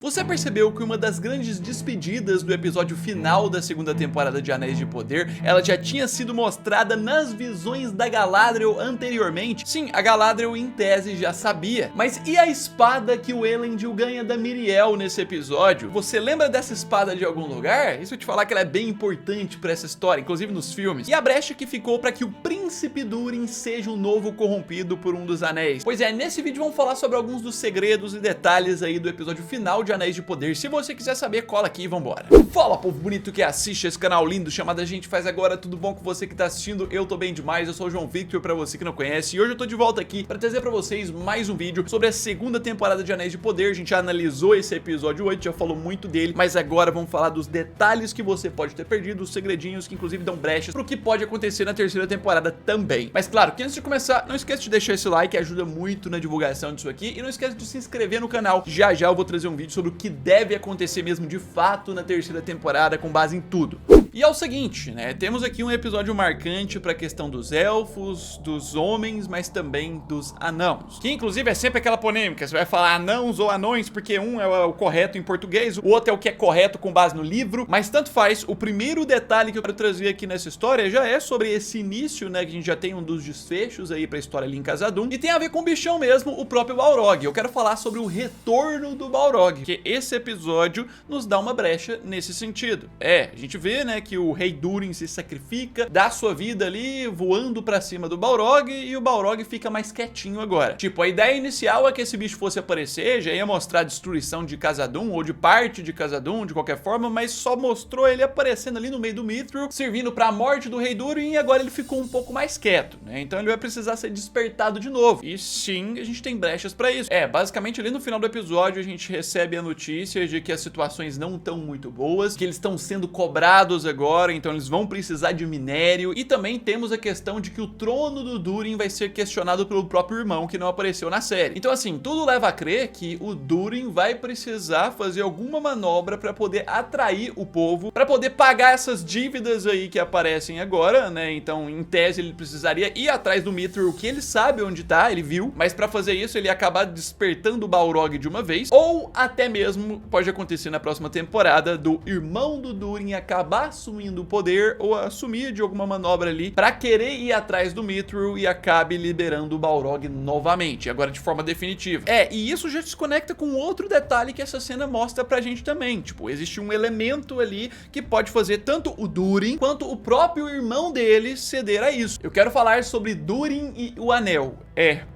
Você percebeu que uma das grandes despedidas do episódio final da segunda temporada de Anéis de Poder, ela já tinha sido mostrada nas visões da Galadriel anteriormente? Sim, a Galadriel em tese já sabia. Mas e a espada que o Elendil ganha da Míriel nesse episódio? Você lembra dessa espada de algum lugar? Isso eu te falar que ela é bem importante pra essa história, inclusive nos filmes. E a brecha que ficou pra que o Príncipe Durin seja o novo corrompido por um dos anéis? Pois é, nesse vídeo vamos falar sobre alguns dos segredos e detalhes aí do episódio final de Anéis de Poder. Se você quiser saber, cola aqui e vambora. Fala, povo bonito que assiste esse canal lindo chamado A Gente Faz Agora. Tudo bom com você que tá assistindo? Eu tô bem demais, eu sou o João Victor, pra você que não conhece. E hoje eu tô de volta aqui pra trazer pra vocês mais um vídeo sobre a segunda temporada de Anéis de Poder. A gente já analisou esse episódio 8, já falou muito dele, mas agora vamos falar dos detalhes que você pode ter perdido, os segredinhos que inclusive dão brechas pro que pode acontecer na terceira temporada também. Mas claro, que antes de começar, não esquece de deixar esse like, ajuda muito na divulgação disso aqui. E não esquece de se inscrever no canal, já já eu vou trazer um vídeo sobre o que deve acontecer mesmo de fato na terceira temporada com base em tudo. E é o seguinte, né, temos aqui um episódio marcante pra questão dos elfos, dos homens, mas também dos anãos. Que inclusive é sempre aquela polêmica, você vai falar anãos ou anões, porque um é o correto em português, o outro é o que é correto com base no livro, mas tanto faz. O primeiro detalhe que eu quero trazer aqui nessa história já é sobre esse início, né, que a gente já tem um dos desfechos aí pra história ali em Khazad-dûm, e tem a ver com o bichão mesmo, o próprio Balrog. Eu quero falar sobre o retorno do Balrog, que esse episódio nos dá uma brecha nesse sentido. A gente vê, né, que o rei Durin se sacrifica, dá sua vida ali voando pra cima do Balrog, e o Balrog fica mais quietinho agora. Tipo, a ideia inicial é que esse bicho fosse aparecer, já ia mostrar a destruição de Khazad-dûm, ou de parte de Khazad-dûm, de qualquer forma, mas só mostrou ele aparecendo ali no meio do Mithril, servindo pra morte do rei Durin, e agora ele ficou um pouco mais quieto, né? Então ele vai precisar ser despertado de novo. E sim, a gente tem brechas pra isso. Basicamente ali no final do episódio a gente recebe a notícia de que as situações não estão muito boas, que eles estão sendo cobrados agora, então eles vão precisar de minério, e também temos a questão de que o trono do Durin vai ser questionado pelo próprio irmão, que não apareceu na série. Então assim, tudo leva a crer que o Durin vai precisar fazer alguma manobra pra poder atrair o povo, pra poder pagar essas dívidas aí que aparecem agora, né? Então em tese ele precisaria ir atrás do Mithril, que ele sabe onde tá, ele viu, mas pra fazer isso ele ia acabar despertando o Balrog de uma vez, ou até mesmo pode acontecer na próxima temporada do irmão do Durin acabar assumindo o poder, ou assumir de alguma manobra ali pra querer ir atrás do Mithril e acabe liberando o Balrog novamente, agora de forma definitiva. E isso já se conecta com outro detalhe que essa cena mostra pra gente também. Tipo, existe um elemento ali que pode fazer tanto o Durin quanto o próprio irmão dele ceder a isso. Eu quero falar sobre Durin e o Anel.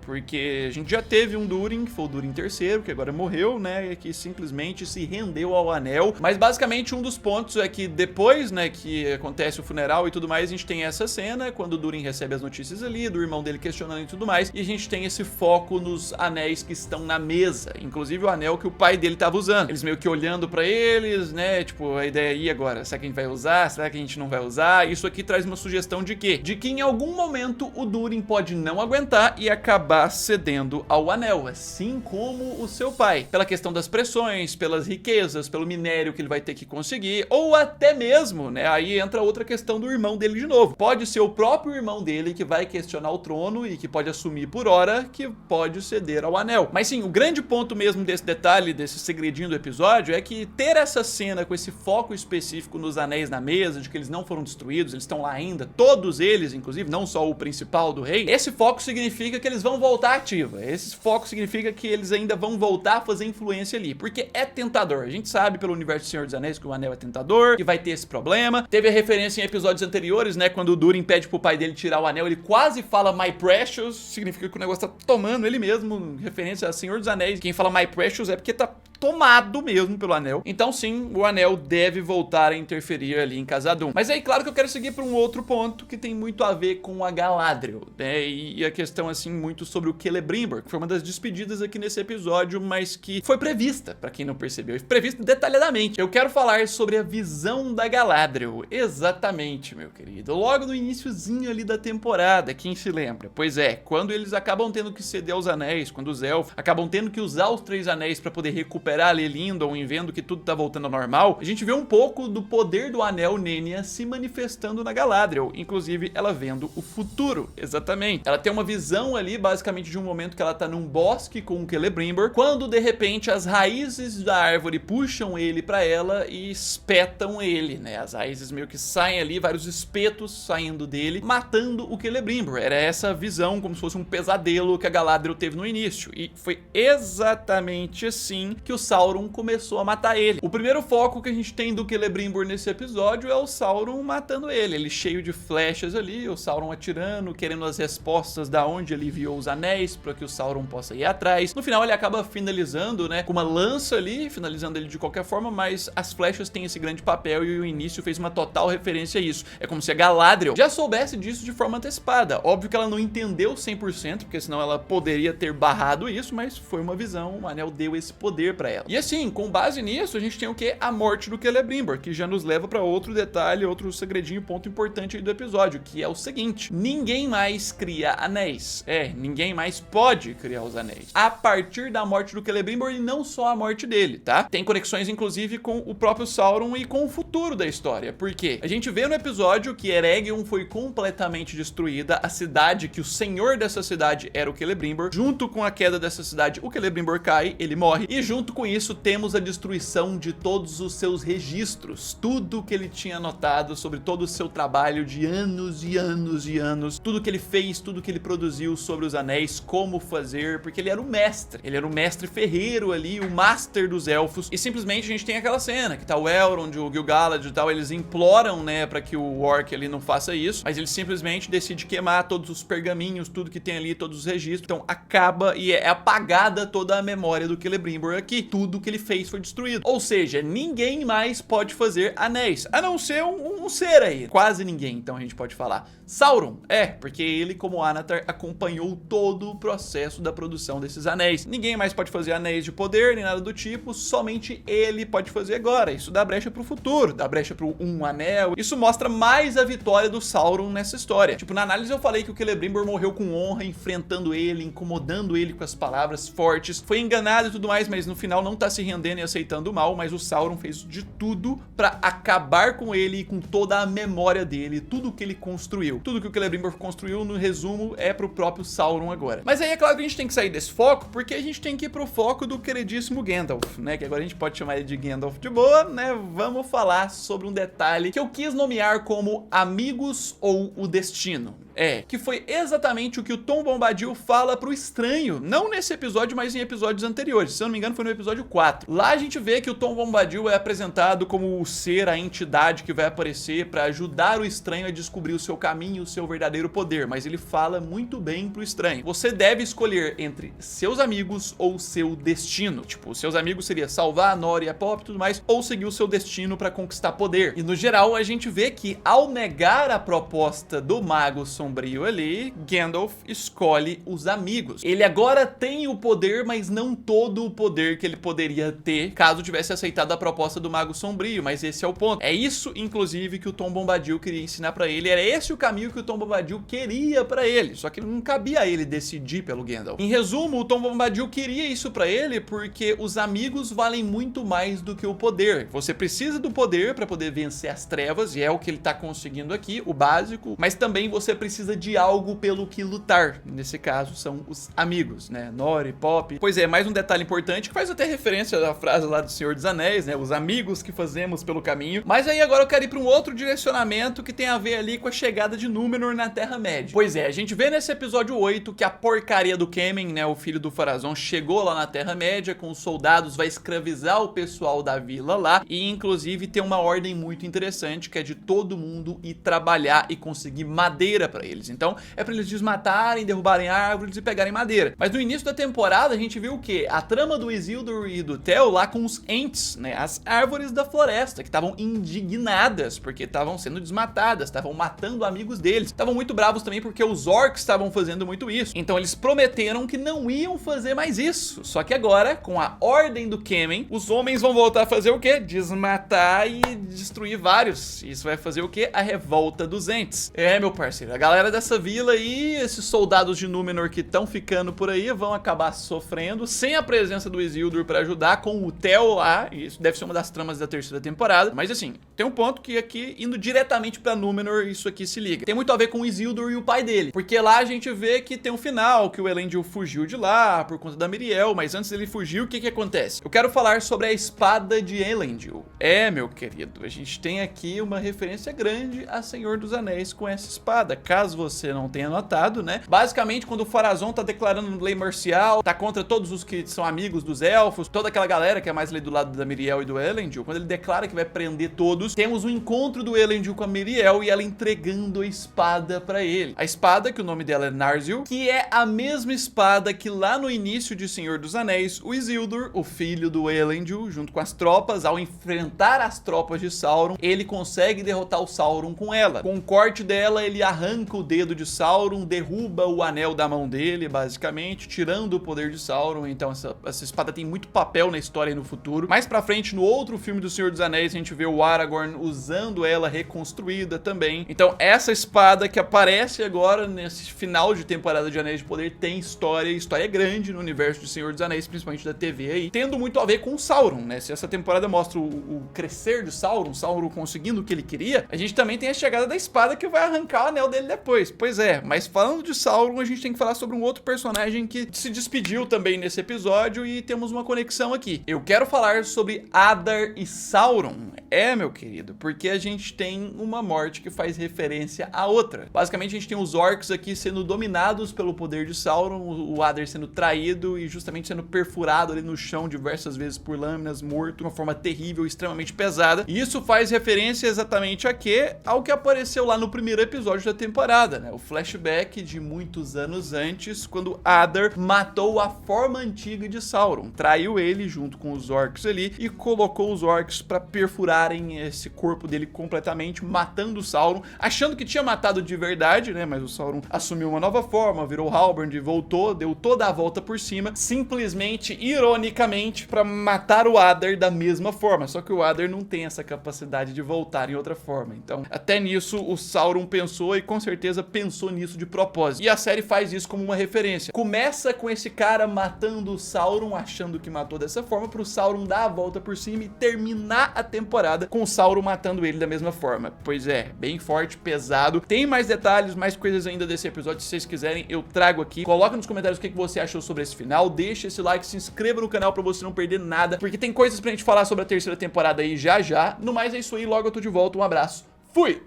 Porque a gente já teve um Durin, que foi o Durin III, que agora morreu, né, e que simplesmente se rendeu ao anel. Mas basicamente um dos pontos é que depois, né, que acontece o funeral e tudo mais, a gente tem essa cena, quando o Durin recebe as notícias ali, do irmão dele questionando e tudo mais, e a gente tem esse foco nos anéis que estão na mesa, inclusive o anel que o pai dele tava usando. Eles meio que olhando pra eles, né, tipo, a ideia aí agora, será que a gente vai usar? Será que a gente não vai usar? Isso aqui traz uma sugestão de quê? De que em algum momento o Durin pode não aguentar e acabar cedendo ao anel, assim como o seu pai, pela questão das pressões, pelas riquezas, pelo minério que ele vai ter que conseguir, ou até mesmo, né, aí entra outra questão do irmão dele de novo. Pode ser o próprio irmão dele que vai questionar o trono e que pode assumir por hora que pode ceder ao anel. Mas sim, o grande ponto mesmo desse detalhe, desse segredinho do episódio, é que ter essa cena com esse foco específico nos anéis na mesa, de que eles não foram destruídos, eles estão lá ainda, todos eles, inclusive, não só o principal do rei, esse foco significa que eles vão voltar ativa. Esse foco significa que eles ainda vão voltar a fazer influência ali, porque é tentador. A gente sabe pelo universo do Senhor dos Anéis que o anel é tentador, que vai ter esse problema. Teve a referência em episódios anteriores, né, quando o Durin pede pro pai dele tirar o anel, ele quase fala My Precious, significa que o negócio tá tomando ele mesmo, referência a Senhor dos Anéis. Quem fala My Precious é porque tá tomado mesmo pelo anel. Então sim, o anel deve voltar a interferir ali em Khazad-dûm. Mas aí, claro que eu quero seguir para um outro ponto que tem muito a ver com a Galadriel, né, e a questão assim muito sobre o Celebrimbor, que foi uma das despedidas aqui nesse episódio, mas que foi prevista, pra quem não percebeu, prevista detalhadamente. Eu quero falar sobre a visão da Galadriel, exatamente, meu querido, logo no iniciozinho ali da temporada, quem se lembra? Pois quando eles acabam tendo que ceder aos anéis, quando os elfos acabam tendo que usar os 3 anéis pra poder recuperar recuperar ali Lindon e vendo que tudo tá voltando ao normal, a gente vê um pouco do poder do anel Nenya se manifestando na Galadriel, inclusive ela vendo o futuro, exatamente. Ela tem uma visão ali, basicamente, de um momento que ela tá num bosque com o Celebrimbor, quando de repente as raízes da árvore puxam ele pra ela e espetam ele, né? As raízes meio que saem ali, vários espetos saindo dele, matando o Celebrimbor. Era essa visão, como se fosse um pesadelo que a Galadriel teve no início, e foi exatamente assim que o Sauron começou a matar ele. O primeiro foco que a gente tem do Celebrimbor nesse episódio é o Sauron matando ele cheio de flechas ali, o Sauron atirando, querendo as respostas da onde ele viu os anéis, para que o Sauron possa ir atrás. No final ele acaba finalizando, né, com uma lança ali, finalizando ele de qualquer forma, mas as flechas têm esse grande papel e o início fez uma total referência a isso. É como se a Galadriel já soubesse disso de forma antecipada. Óbvio que ela não entendeu 100%, porque senão ela poderia ter barrado isso, mas foi uma visão, o anel deu esse poder pra ela. E assim, com base nisso, a gente tem o que? A morte do Celebrimbor, que já nos leva pra outro detalhe, outro segredinho, ponto importante aí do episódio, que é o seguinte: ninguém mais cria anéis. Ninguém mais pode criar os anéis a partir da morte do Celebrimbor, e não só a morte dele, tá? Tem conexões, inclusive, com o próprio Sauron e com o futuro da história, porque a gente vê no episódio que Eregion foi completamente destruída, a cidade, que o senhor dessa cidade era o Celebrimbor. Junto com a queda dessa cidade, o Celebrimbor cai, ele morre, e junto com isso temos a destruição de todos os seus registros, tudo que ele tinha anotado sobre todo o seu trabalho de anos e anos e anos, tudo que ele fez, tudo que ele produziu sobre os anéis, como fazer, porque ele era o mestre ferreiro ali, o master dos elfos. E simplesmente a gente tem aquela cena que tá o Elrond, o Gil-galad e tal, eles imploram, né, pra que o orc ali não faça isso, mas ele simplesmente decide queimar todos os pergaminhos, tudo que tem ali, todos os registros. Então acaba e é apagada toda a memória do Celebrimbor aqui, tudo que ele fez foi destruído. Ou seja, ninguém mais pode fazer anéis, a não ser um ser aí, quase ninguém, então a gente pode falar. Sauron, porque ele, como Anatar, acompanhou todo o processo da produção desses anéis. Ninguém mais pode fazer anéis de poder, nem nada do tipo, somente ele pode fazer agora. Isso dá brecha pro futuro, dá brecha pro um anel. Isso mostra mais a vitória do Sauron nessa história. Tipo, na análise eu falei que o Celebrimbor morreu com honra, enfrentando ele, incomodando ele com as palavras fortes, foi enganado e tudo mais, mas no final não tá se rendendo e aceitando o mal, mas o Sauron fez de tudo pra acabar com ele e com toda a memória dele, tudo que ele construiu. Tudo que o Celebrimbor construiu, no resumo, é pro próprio Sauron agora. Mas aí é claro que a gente tem que sair desse foco, porque a gente tem que ir pro foco do queridíssimo Gandalf, né? Que agora a gente pode chamar ele de Gandalf de boa, né? Vamos falar sobre um detalhe que eu quis nomear como Amigos ou o Destino. Que foi exatamente o que o Tom Bombadil fala pro estranho, não nesse episódio, mas em episódios anteriores. Se eu não me engano, foi no episódio 4. Lá a gente vê que o Tom Bombadil é apresentado como o ser, a entidade que vai aparecer pra ajudar o estranho a descobrir o seu caminho, o seu verdadeiro poder, mas ele fala muito bem pro estranho: você deve escolher entre seus amigos ou seu destino. Tipo, seus amigos seria salvar a Nori e a Pop e tudo mais, ou seguir o seu destino pra conquistar poder. E no geral a gente vê que, ao negar a proposta do Mago Sombrio ali, Gandalf escolhe os amigos. Ele agora tem o poder, mas não todo o poder que ele poderia ter caso tivesse aceitado a proposta do Mago Sombrio, mas esse é o ponto. É isso, inclusive, que o Tom Bombadil queria ensinar pra ele, era esse o caminho que o Tom Bombadil queria pra ele, só que não cabia a ele decidir pelo Gandalf. Em resumo, o Tom Bombadil queria isso pra ele porque os amigos valem muito mais do que o poder. Você precisa do poder pra poder vencer as trevas, e é o que ele tá conseguindo aqui, o básico, mas também você precisa de algo pelo que lutar. Nesse caso, são os amigos, né? Nori, Pop. Pois é, mais um detalhe importante que faz até referência à frase lá do Senhor dos Anéis, né? Os amigos que fazemos pelo caminho. Mas aí agora eu quero ir pra um outro direcionamento que tem a ver ali com a chegada de Númenor na Terra-média. Pois é, a gente vê nesse episódio 8 que a porcaria do Kemen, né? O filho do Pharazôn, chegou lá na Terra-média com os soldados, vai escravizar o pessoal da vila lá e, inclusive, tem uma ordem muito interessante que é de todo mundo ir trabalhar e conseguir madeira pra eles. Então, é pra eles desmatarem, derrubarem árvores e pegarem madeira. Mas no início da temporada, a gente viu o quê? A trama do Isildur e do Theo lá com os Ents, né? As árvores da floresta, que estavam indignadas porque estavam sendo desmatadas, estavam matando amigos deles. Estavam muito bravos também porque os orcs estavam fazendo muito isso. Então, eles prometeram que não iam fazer mais isso. Só que agora, com a ordem do Kemen, os homens vão voltar a fazer o quê? Desmatar e destruir vários. Isso vai fazer o quê? A revolta dos Ents. Meu parceiro, a galera galera dessa vila aí, esses soldados de Númenor que estão ficando por aí, vão acabar sofrendo sem a presença do Isildur pra ajudar, com o Theo lá, e isso deve ser uma das tramas da terceira temporada. Mas assim, tem um ponto que aqui, indo diretamente pra Númenor, isso aqui se liga. Tem muito a ver com o Isildur e o pai dele, porque lá a gente vê que tem um final, que o Elendil fugiu de lá por conta da Miriel, mas antes dele fugir, o que que acontece? Eu quero falar sobre a espada de Elendil. Meu querido, a gente tem aqui uma referência grande a Senhor dos Anéis com essa espada, caso você não tenha notado, né? Basicamente, quando o Pharazôn tá declarando lei marcial, tá contra todos os que são amigos dos elfos, toda aquela galera que é mais ali do lado da Miriel e do Elendil, quando ele declara que vai prender todos, temos um encontro do Elendil com a Miriel e ela entregando a espada pra ele. A espada, que o nome dela é Narsil, que é a mesma espada que lá no início de Senhor dos Anéis, o Isildur, o filho do Elendil, junto com as tropas, ao enfrentar as tropas de Sauron, ele consegue derrotar o Sauron com ela. Com o corte dela, ele arranca o dedo de Sauron, derruba o anel da mão dele, basicamente, tirando o poder de Sauron. Então essa espada tem muito papel na história e no futuro. Mais pra frente, no outro filme do Senhor dos Anéis, a gente vê o Aragorn usando ela reconstruída também. Então essa espada que aparece agora nesse final de temporada de Anéis de Poder tem história grande no universo de Senhor dos Anéis, principalmente da TV aí, tendo muito a ver com o Sauron, né? Se essa temporada mostra o crescer de Sauron conseguindo o que ele queria, a gente também tem a chegada da espada que vai arrancar o anel dele depois. Pois é, mas falando de Sauron, a gente tem que falar sobre um outro personagem que se despediu também nesse episódio e temos uma conexão aqui. Eu quero falar sobre Adar e Sauron. Meu querido, porque a gente tem uma morte que faz referência à outra. Basicamente, a gente tem os orcs aqui sendo dominados pelo poder de Sauron, o Adar sendo traído e justamente sendo perfurado ali no chão diversas vezes por lâminas, morto de uma forma terrível, extremamente pesada. E isso faz referência exatamente a quê? Ao que apareceu lá no primeiro episódio da temporada, né? O flashback de muitos anos antes, quando Adar matou a forma antiga de Sauron, traiu ele junto com os orcs ali e colocou os orcs pra perfurarem esse corpo dele completamente, matando o Sauron, achando que tinha matado de verdade, né? Mas o Sauron assumiu uma nova forma, virou Halbrand, voltou, deu toda a volta por cima, simplesmente, ironicamente, pra matar o Adar da mesma forma. Só que o Adar não tem essa capacidade de voltar em outra forma. Então, até nisso, o Sauron pensou e com certeza pensou nisso de propósito. E a série faz isso como uma referência. Começa com esse cara matando o Sauron, achando que matou dessa forma, pro Sauron dar a volta por cima e terminar a temporada com o Sauron matando ele da mesma forma. Pois é, bem forte, pesado. Tem mais detalhes, mais coisas ainda desse episódio, se vocês quiserem, eu trago aqui. Coloca nos comentários o que você achou sobre esse final, deixa esse like, se inscreva no canal pra você não perder nada, porque tem coisas pra gente falar sobre a terceira temporada aí já já. No mais é isso aí, logo eu tô de volta, um abraço, fui!